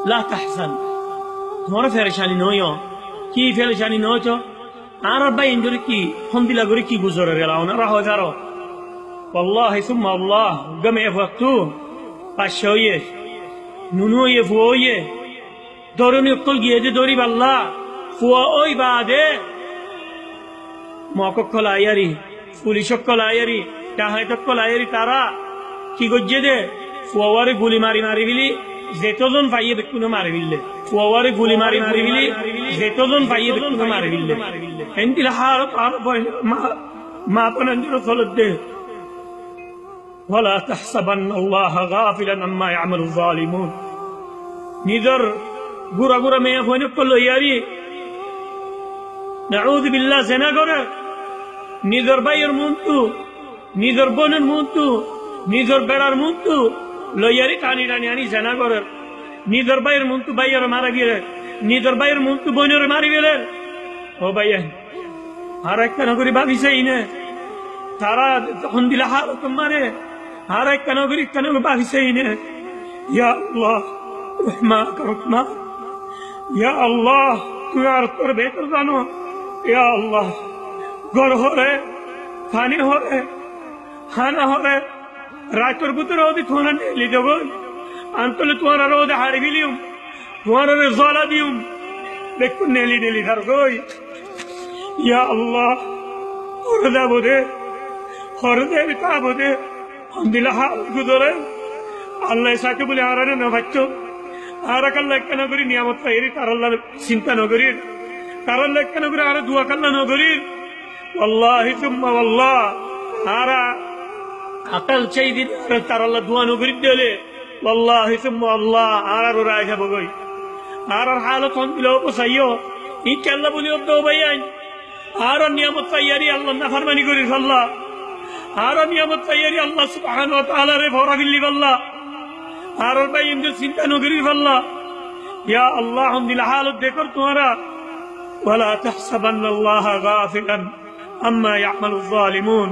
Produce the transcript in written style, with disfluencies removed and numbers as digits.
লা তাহসান, তোমার ফেরেশানি নইও। কি ফেরেশানি নইছ? আর আব্বা ইন্দুর কি হন্দিলা করে কি গুজরে গেলাও না রাহ যারো والله ثم الله جمع وقتو পাঁচশোয়ে নুনুয়ে ফুয়ে দরুনি উত্তল গিয়ে যে দরি বাল্লা ফুয়া ওই বাদে মকক কলায়ারি পুলিশক কলায়ারি টাহাইতক কলায়ারি তারা কি গজ্জে দে ফুয়ারে গুলি মারি মারি বিলি যেতজন পাইয়ে বেকুনো মারি বিললে ফুয়ারে গুলি মারি মারি বিলি যেতজন পাইয়ে বেকুনো মারি বিললে এন্দিল হার আর মা পনঞ্জুর চলত দে ولا تحسبن الله غافلا عما يعمل الظالمون نذر غورا غورا مي فون كل ياري نعوذ بالله زنا غورا نذر باير مونتو نذر بونن مونتو نذر برار مونتو لو ياري تاني راني اني زنا غورا نذر باير مونتو باير مارا گيره نذر باير مونتو بونر ماري گيره او باير আরেক কেন করি ভাবিছে ইনে তারা যখন দিলা হার তোমারে আরেক কেন করি কেন ভাবিছে ইনে ইয়া আল্লাহ রহমান রহমান ইয়া আল্লাহ তুই আর তোর বেতর জানো ইয়া আল্লাহ গড় হরে পানি হরে খানা হরে রাতর ভিতরে ওদি থোনা নেলি দেব আন্তলে তোমার রোদে হাড়ি বিলিউম তোমার জলা দিউম দেখুন নেলি নেলি ধর গই ইয়া আল্লাহ হরদা বোধে হরদে তা বোধে দিলা হাল গুদরে আল্লাহ সাকে বলে আরানে না বাচ্চো আর কাল্লা কেন করি নিয়ামত পাইরি তার আল্লাহ চিন্তা ন করি তার আল্লাহ কেন করে আর দুয়া কাল্লা ন করি আল্লাহি সুম্মা আল্লাহ আরা আকল চাই দিন তার আল্লাহ দুয়া ন করি দিলে আল্লাহি সুম্মা আল্লাহ আর রায় যাব গই আর হালত হন দিলো পসাইও ই কেল্লা বলিও তো ভাইয়াই আর নিয়ামত পাইয়ারি আল্লাহ নাফরমানি করি আল্লাহ আর নিয়ামত পাইয়ারি আল্লাহ সুবহানাহু ওয়া তাআলা রে ভরা বিল্লি আল্লাহ আর ভাই ইন্দু চিন্তা নগরি আল্লাহ ইয়া আল্লাহ হামদুলিল্লাহ হালত দেখর তোমারা ওয়ালা তাহসাবান্নাল্লাহা গাফিলান আম্মা ইয়ামালুয যালিমুন